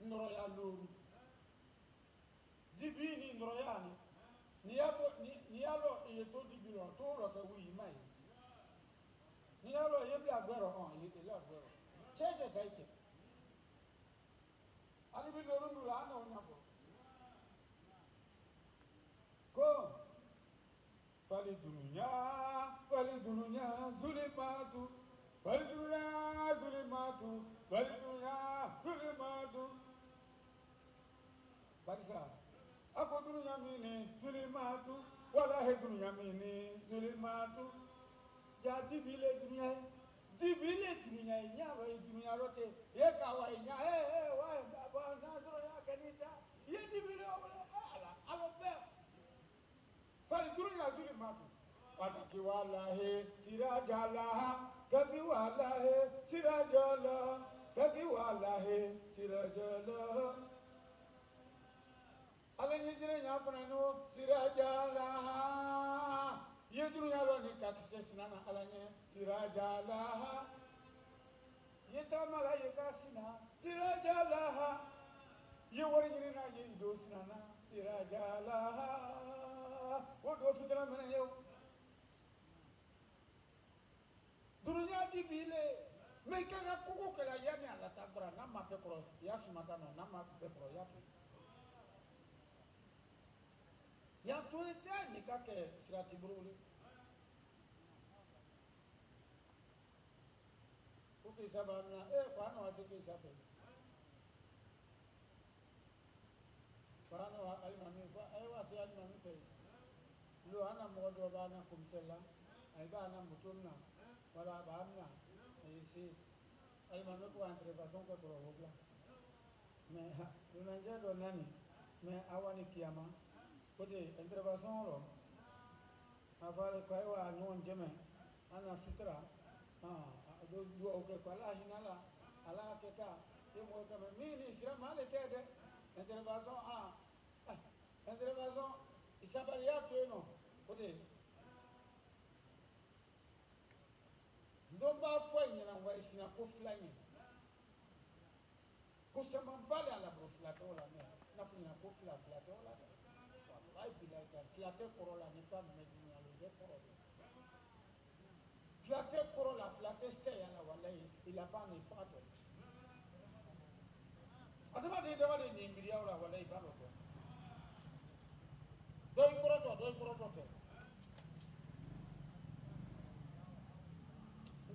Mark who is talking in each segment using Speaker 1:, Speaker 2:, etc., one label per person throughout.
Speaker 1: noroya luru dibini noroya ni alo ye to dibiro to ro ka wi mai ni alo ye bia gbero on ye la gbero cheche kaike ani bi loru ndu la na onya bo ko pali dunya zulimatu pali dunya zulimatu barisa ako dunya mini zulimatu wala he dunya mini zulimatu ja dibile dunya nya wa dunya rote ye ka wa nya wa ba na zoro ya kanita ye dibile wala ala be pali dunya zulimatu wataki wallahi sirajala kaki wallahi sirajala kaki wallahi sirajala ala nyisire nyapana no sirajala yeduru yalo ni kakise sinana ala nye sirajala yetamala yekasina sirajala yewori nyirina yido sinana sirajala wodo fitana mena yew durunya dibile mekana kuku kala yani ala tabra nama pekro ya sumatano nama pekro ya tu ete ni kake sirati buruli uki sabana kwano wasiki sape kwano alimami kwa wasi alimami pe lo ana modo bana kumsela aibana mutumna wala baamna isi alimami kwa intervention kwa torobla me unanja do nani me awani kiyama kote intervention lo avale kwa wa non jeme ana sutra do okay kwa la hinala ala keta yemo kama mimi sira male kede intervention intervention isabari yato no kote ndomba foi nyina wa isina ko flanye ko sama bale ala bro flato la me na fu nyina ko flato la wallahi bilai ka flato korola ni pa me dunya lo de korola flato korola flato se yana wallahi ila pa ni fato atama de ni mbiriya wala wallahi ba lo to do koroto te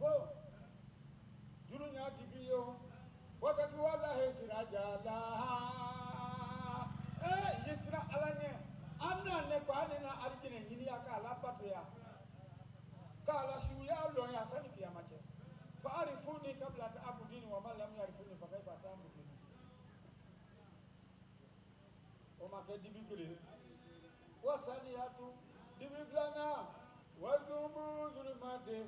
Speaker 1: go durunya dibiyo wakati wallahi sirajala yisra alanye amna ne kwa ne na alikine nyini aka ala patu ya kala shuya lo ya sani kiyamache faarifuni kabla ta'budini wa man lam yarifuni fa kaifa ta'buduni o ma ke dibikire wasaniyatu dibiblana wazumbu zulumati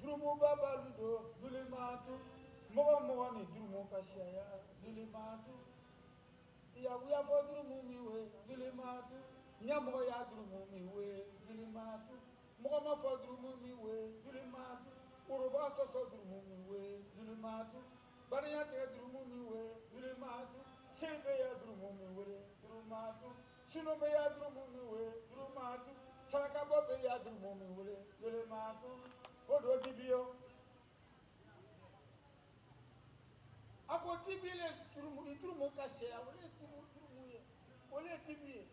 Speaker 1: durumu babaludo zulimatu mowa ni durumu kashaya zulimatu ya fo durumu miwe zulimatu nyamo ya durumu miwe zulimatu mowa ma fo durumu miwe zulimatu uruba so durumu miwe zulimatu bariya te durumu miwe zulimatu sebe ya durumu miwe zulimatu sino be ya durumu miwe zulimatu saraka bo be ya durumu miwe zulimatu odo dibio ako dibile turumu kashe awole turumu ye ole dibie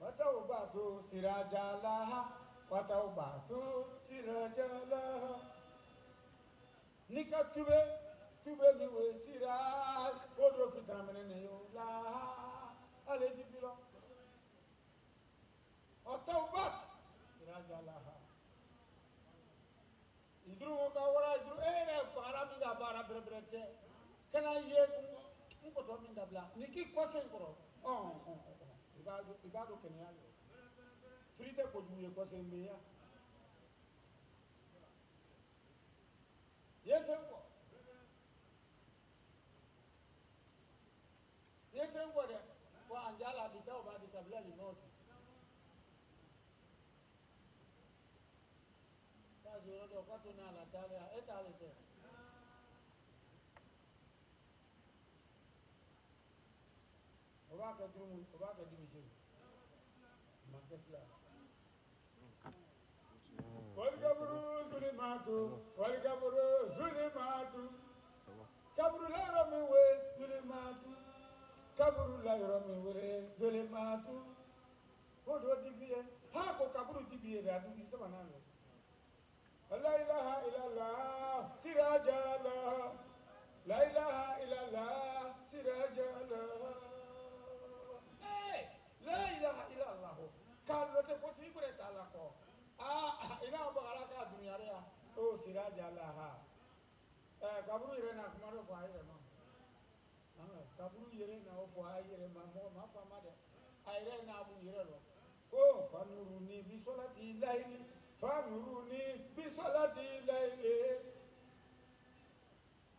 Speaker 1: watawbatu sirajalaha nika tube miwe siraj odo fitramene yo la ale dibilo watawbatu sirajalaha idru ka wara idru para minda bara brebrete kana ye ko to minda bla niki kosen koro ibado kenya yo frite ko duye kosen be ya yesen ko de ko anjala di taw ba di kabla li noti zoro do ka tuna la tale eta le te oba ka drum oba ka dibi je maketla wal kabru zulimatu kabru la rami we zulimatu kabru la rami we zulimatu odo dibiye ha ko kabru dibiye da du sama na lo la ilaha illallah sirajala la ilaha illallah sirajala la ilaha illallah kallo te ko ti bure ta la ko ina ba ala ka dunya re o sirajala ha kaburu yere na kuma do ko ayere ma kaburu yere na o ko ayere ma mo ma pa ma de ayere na bu yere lo ko fanuruni bi solati laili fanuruni bi solati laili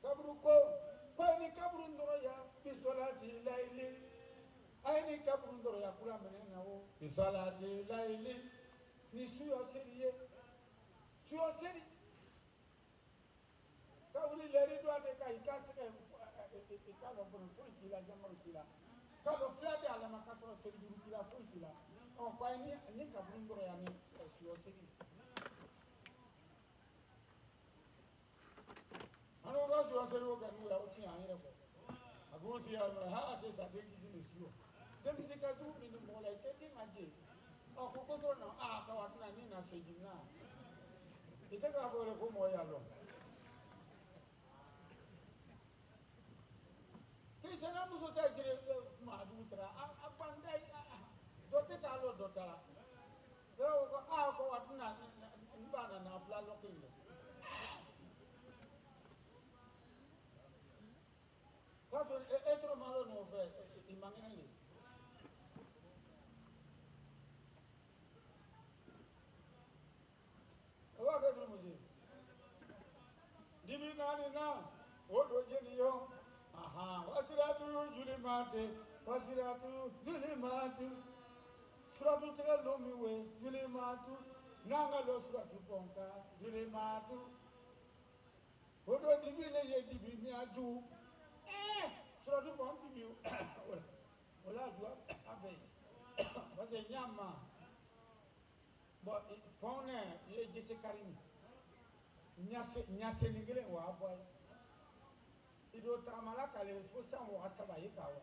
Speaker 1: kaburu ko pani kaburu ndoro ya bi solati laili ayni kaburu ndoro ya kula mene na o bi solati laili ni suyo seriye kawuli leri do ade ka ikasi ka ikalo bono ko ikila jamaro kila kalo flade ala makatoro seribu kila ko ikila o kwa ni kaburu ndoro ya ni suyo seri ano ga suyo seri o ga ni ya o ti an yere ko abu si ya ha ate sa de kisi ni suyo dem si ka tu mi ni mo la ke ti maje o ko ko do na ka wa na ni na seji na ite ka bo le ko mo ya lo Kisana muso ta jire ma du tra apandai dote ta lo dotala yo ko ko watna mbana na bla lokin ko to etro malo no fe imangina ni wa ga dum muzi dibi nani na o do je ni yo wasiratu julimatu suratu tega lomi we julimatu nanga lo suratu ponka julimatu odo dibi le ye dibi ni aju suratu pon dibi wala ju abe base nyama bo pone ye jese karini nyase ni gele wa boy ido tamala kale fo san wa saba yi kawo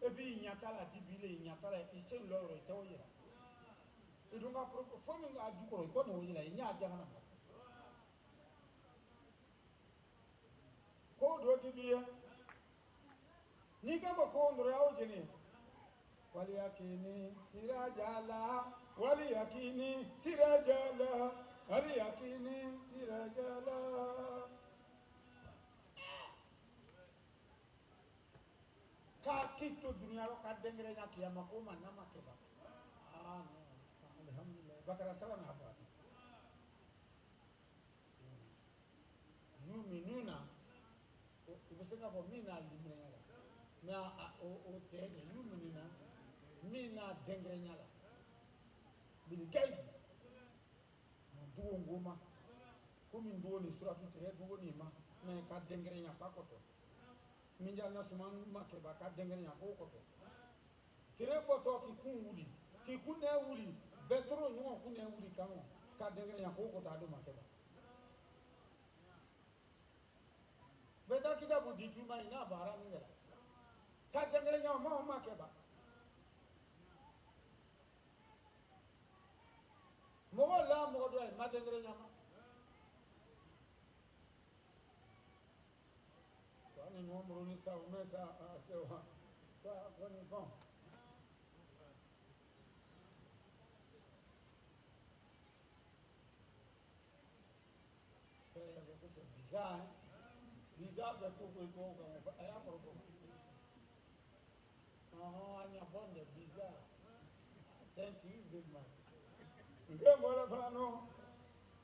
Speaker 1: ebi nyata la dibile nyata la ise loro to yira ido nga fo mi nga du ko no yira nya jana na ko do dibiye ni ka ko ndoro ya ojini wali yakini sirajala wali yakini sirajala wali yakini sirajala ka kito dunia ro ka dengre nya kiyama ko manna makeba alhamdulillah bakara salam hapa yuminuna ibeseka ko mina limre nya na o te yuminuna mina dengre nya la bil gay duwo ngoma ko min duwo ni suratu te duwo ni ma me ka dengre nya pa ko to minja na suman make ba ka dengre nya ko ko tere ko to ki kun ne wuli betro nyo kun ne wuli kamo ka dengre nya ko ta do make ba beta kita bu di tuma ina bara ni ngara ka dengre nya ma make ba mo la mo do ma dengre nya ma ni nomoro ni sa umesa asewa kwa ni bon c'est bizarre bizarre de tout ko aya por ko anya bonde bizarre thank you very much ngemo la plano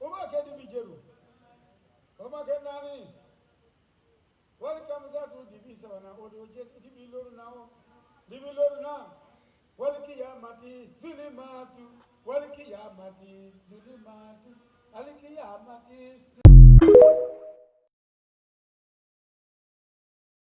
Speaker 1: o ma ke di bijeru o ma ke nani welcome to dibi sabana odo je dibi lor na wal qiyamati zulimatu al qiyamati